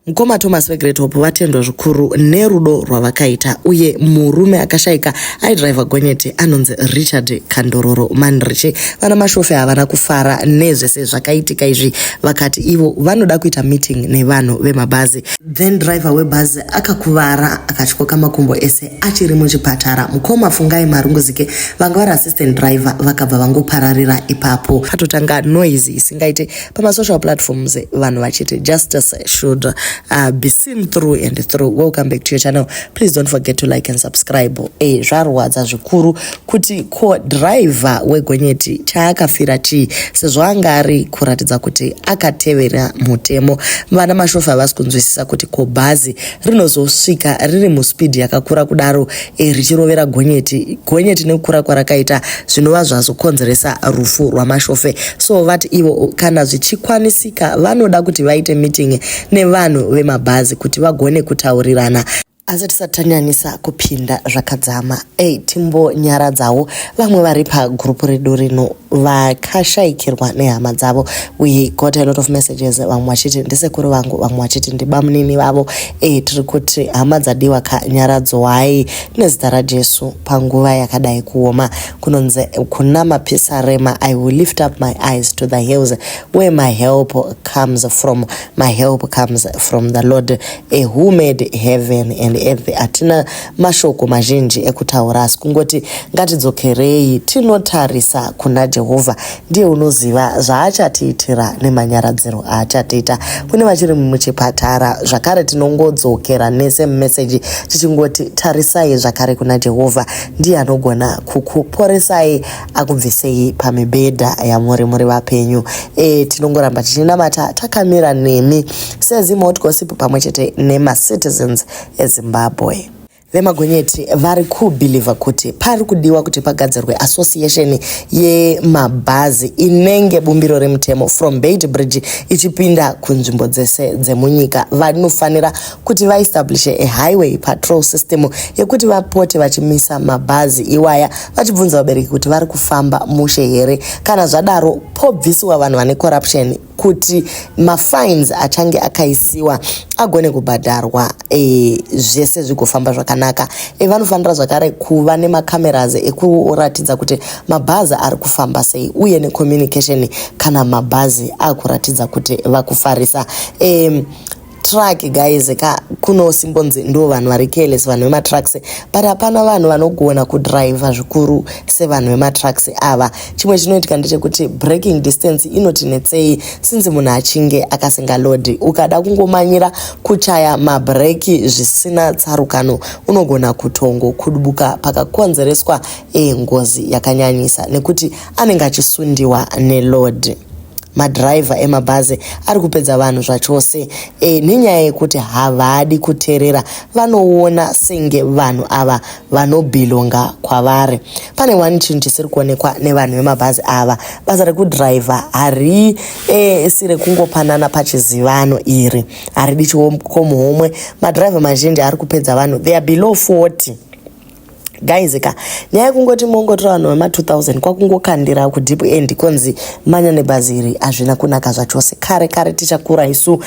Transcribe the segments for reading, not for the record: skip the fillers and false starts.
Mukoma Thomas weGreat Hope vatendwa zvikuru nerudo rwavakaita uye murume akashaika aidhiraivha gonyeti anonzi Richard Kandororo Manrichi. Vana mashofe havana kufara nezvese zvakaitika izvi, vakati ivo vanoda kuita meeting nevanhu vemabhazi. Then driver webhazi akakuvara akatyoka makumbo ese achiri muchipatara. Mukoma Fungai Marunguzike vanga vari assistant driver vakabva vangopararira ipapo. Patotanga noise isingaite pamasocial platforms, vanhu vachiti justice should be seen through and through. Welcome back to your channel. Please don't forget to like and subscribe. Zvarwadza zvikuru kuti ko driver wegonyeti chaakafira chii, sezvo anga ari kuratidza kuti akatevera mutemo. Vana mashofa havasi kunzwisisa kuti ko bhazi rinozosvika riri muspeed yakakura kudaro richirovera gonyeti nekukura kwarakaita zvinova zvazokonzeresa rufu rwamashofe. So vati ivo kana zvichikwanisika vanoda kuti vaite meeting nevanhu vemabhazi kuti vagone kutaurirana. Asi tisatanyanisa kupinda zvakadzama. Timbonyaradzawo vamwe vari pagrupu redu rino vakashaikirwa nehama dzavo. We got a lot of messages, vamwe vachiti ndisekuru vangu, vamwe vachiti ndibamunini vavo. Tiri kuti hama dzadiwa kanyaradzwai nezita raJesu panguva yakadai kuoma. Kunonzi kuna mapisa rema, I will lift up my eyes to the hills where my help comes from. My help comes from the Lord who made heaven and earth. Atina mashoko mazhinji ekutaura, asi kungoti ngatidzokerei tinotarisa kuna Jehovha. Ndiye unoziva zvaachatiitira nemanyaradziro aachatiita. Kune vachiri muchipatara zvakare tinongodzokera nese message tichingoti tarisai zvakare kuna Jehovha. Ndiye anogona kukuporesai akubvisei pamibhedha yamuri muri vapenyu. Tinongoramba tichinamata takamira nemi seZimot Gossip pamwechete nema citizens eZimbabwe. Vemagonyeti vari kubhilivha kuti pari kudiwa kuti pagadzirwe association yemabhazi inenge bumbiro remutemo from Beit Bridge ichipinda kunzvimbo dzese dzemunyika. Vanofanira kuti vaestablish a highway patrol system yekuti vapote vachimisa mabhazi iwaya vachibvunza vabereki kuti vari kufamba mushe here. Kana zvadaro pobvisiwa vanhu vane corruption kuti mafines achange akaisiwa agone kubhadharwa zvese zvigofamba zvakanaka. Vanofanira zvakare kuva nemacameras ekuratidza kuti mabhazi ari kufamba sei uye necommunication kana mabhazi akuratidza kuti vakufarisa. Truck guys kuno simbonzi ndo vanhu vari careless, vanhu vematrucks, but hapana vanhu vanogona kudrive zvikuru sevanhu vematrucks ava. Chimwe chinoitika ndechekuti braking distance inotinetsei since munhu achinge akasenga load. Ukada kungomanyira kuchaya mabreki zvisina tsarukano unogona kutongo kudubuka pakakonzereswa ngozi yakanyanyisa nekuti anenge achisundiwa neload. Madriver emabhazi ari kupedza vanhu zvachose nenyaya yekuti havadi kuteerera, vanoona senge vanhu ava vanobhilonga kwavari. Pane one chinhu chisiri kuonekwa nevanhu vemabhazi ava, basa rekudriver hari sire kungopanana pachizivano iri, haridi chikomuhomwe. Madriver mazhinji ari kupedza vanhu, they are below 40. Guys, nyaya kungoti mongotora vanhu vema 2000 kwakungokandira kudeep end konzi manya nebhazi iri hazvina kunaka zvachose. Kare tichakura isu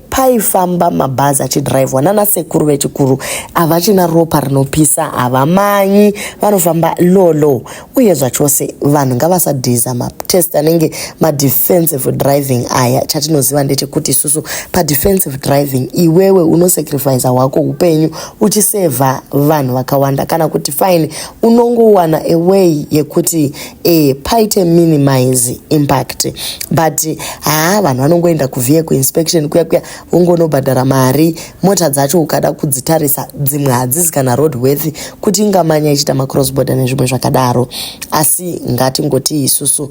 paifamba mabhazi achidhiraivhwa nanasekuru vechikuru, havachina ropa rinopisa, havamanyi, vanofamba lolo uye zvachose. Vanhu ngavasadhiza matest anenge madefensive driving aya. Chatinoziva ndechekuti isusu padefensive driving iwewe unosacrifice hwako upenyu uchiseva vanhu vakawanda, kana kuti fine unongowana a way yekuti paite minimize impact. But vanhu vanongoenda kuvehicle inspection kuya ungonobhadhara mari. Mota dzacho ukada kudzitarisa dzimwe hadzisi kana roadworthy kuti ingamanya ichita macross border nezvimwe zvakadaro. Asi ngatingoti isusu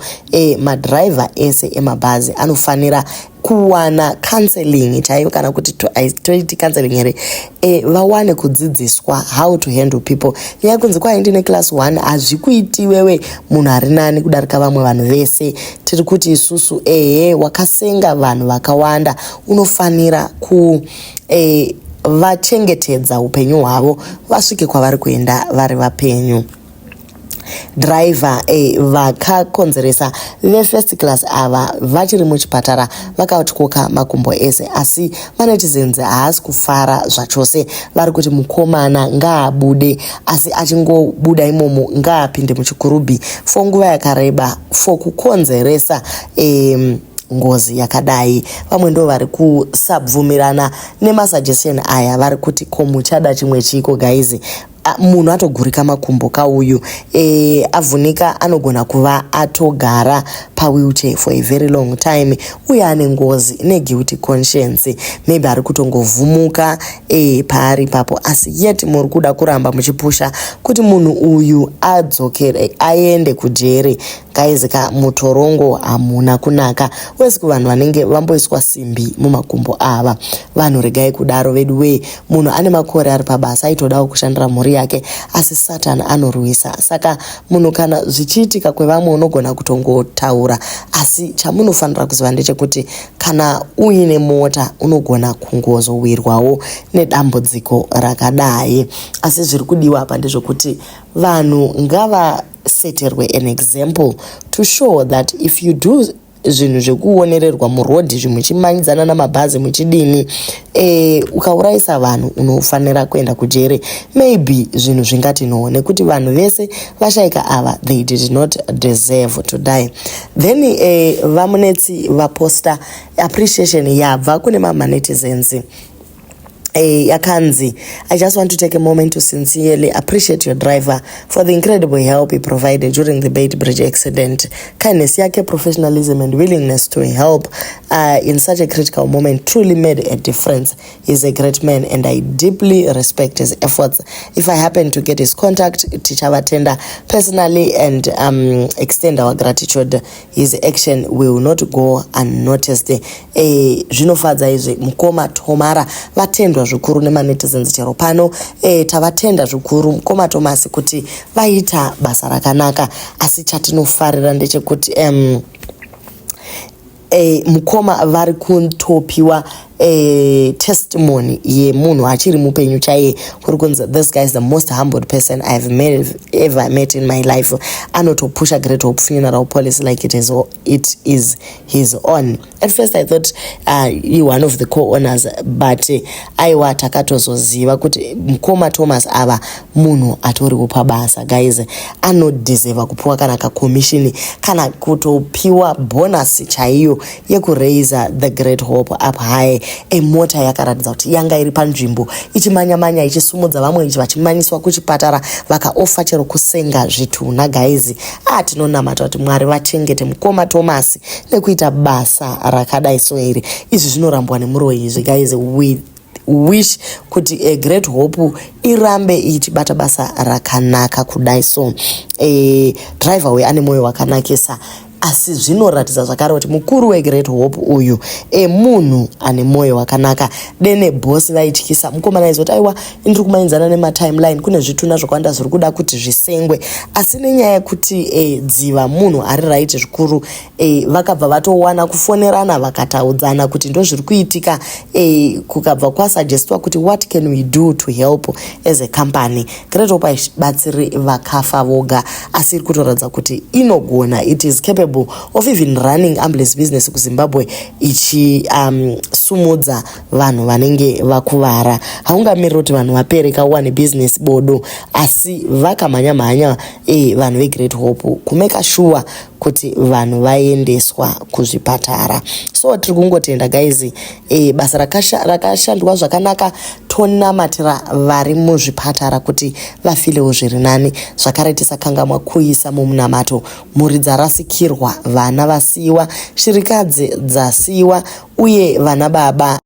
madriver ese emabhazi anofanira kuwana counseling chaiyo, kana kuti toiti counseling here, vawane kudzidziswa how to handle people. Nyaya kunzi kwai ndine class 1 hazvikuiti wewe munhu ari nani kudarika vamwe vanhu vese. Tiri kuti isusu wakasenga vanhu vakawanda unofanira vachengetedza upenyu hwavo vasvike kwavari kuenda vari vapenyu. driver vakakonzeresa ve-first class ava vachiri muchipatara vakatyoka makumbo ese, asi manetizens haasi kufara zvachose. Vari kuti mukomana ngaabude, asi achingobuda imomo ngaapinde muchikurubhi for nguva yakareba for kukonzeresa ngozi yakadai. Vamwe ndo vari kusabvumirana nemasuggestion aya, vari kuti ko muchada chimwe chiko guys. Munhu atogurika makumbo kauyu avhunika anogona kuva atogara pawheelchair for a very long time, uye ane ngozi neguilty conscience, maybe ari kutongovhumuka paari papo, asi yet muri kuda kuramba muchipusha kuti munhu uyu adzokere aende kujere. Guys, ka mutorongo hamuna kunaka, wesi kuvanhu vanenge vamboiswa simbi mumakumbo ava. Vanhu regai kudaro vedu we, munhu ane makore ari pabasa aitodawo kushandira mhuri yake, asi Satan anorwisa. Saka munhu kana zvichiitika kwevamwe unogona kutongotaura, asi chamunofanira kuziva ndechekuti kana uine mota unogona kungozowirwawo nedambudziko rakadai. Asi zviri kudiwa apa ndezvokuti vanhu ngavaseterwe an example to show that if you do zvinhu zvekuonererwa murodhi zvimuchimanyidzana namabhazi muchidini ukaurayisa vanhu unofanira kuenda kujere. Maybe zvinhu zvingatinowo nekuti vanhu vese vashaika ava they did not deserve to die. Then vamunetsi vaposta appreciation yabva kune mamanetizens yakanzi, I just want to take a moment to sincerely appreciate your driver for the incredible help he provided during the Beit Bridge accident. Kindness yake, professionalism and willingness to help in such a critical moment truly made a difference. He's a great man and I deeply respect his efforts. If I happen to get his contact, tichavatenda personally and extend our gratitude. His action will not go unnoticed. Zvinofadza izvi mukoma Tomara vatendwa zvikuru nemanetizens chero pano tavatenda zvikuru mukoma Thomas kuti vaita basa rakanaka, asi chatinofarira ndechekuti mukoma vari kutopiwa testimony yemunhu achiri mupenyu chaiye, kuri kunzi this guy is the most humbled person I have ever met in my life. Anotopusha Great Hope Funeral Policy like it is his own. At first I thought he one of the co-owners, but aiwa takatozoziva kuti mukoma Thomas ava munhu atoriwo pabasa. Guys, anodeserva kupiwa kana kakomishini kana kutopiwa bonus chaiyo yekuraisa the Great Hope up high. Mota yakaratidza kuti yanga iri panzvimbo ichimanya ichisumudza vamwe vachimanyiswa kuchipatara vakaofa chero kusenga zvitunha. Guys, tinonamata kuti Mwari vachengete mukoma Thomas nekuita basa rakadai so iri. Izvi zvinorambwa nemuroi izvi. Guys, we wish kuti Great Hope irambe ichibata basa rakanaka kudai so. Driver we ane moyo wakanakisa, asi zvinoratidza zvakare kuti mukuru weGreat Hope uyu munhu ane moyo wakanaka. Dene boss vaityisa mukomana izoti aiwa ndiri kumanyidzana nematimeline kune zvituna zvakawanda zviri kuda kuti zvisengwe, asi nenyaya yekuti dziva munhu ari right zvikuru vakabva vatowana kufonerana vakataudzana kuti ndo zviri kuitika, kukabva kwasuggestwa kuti what can we do to help as a company. Great Hope aibatsiri vakafa voga, asi iri kutoratidza kuti inogona, it is capable of even running ambulance business kuZimbabwe ichi sumudza vanhu vanenge vakuvara. Haungamiriri kuti vanhu vapereka one business bodo, asi vakamhanya vanhu veGreat Hope kumeka sure kuti vanhu vaendeswa kuzvipatara. So tiri kungotenda guys, basa rakashandwa zvakanaka. Tonamatira vari muzvipatara kuti vafilewo zviri nani. Zvakare tisakangamwa kuisa mumunamato mhuri dzarasikirwa, vana vasiyiwa, shirikadzi dzasiyiwa, uye vana baba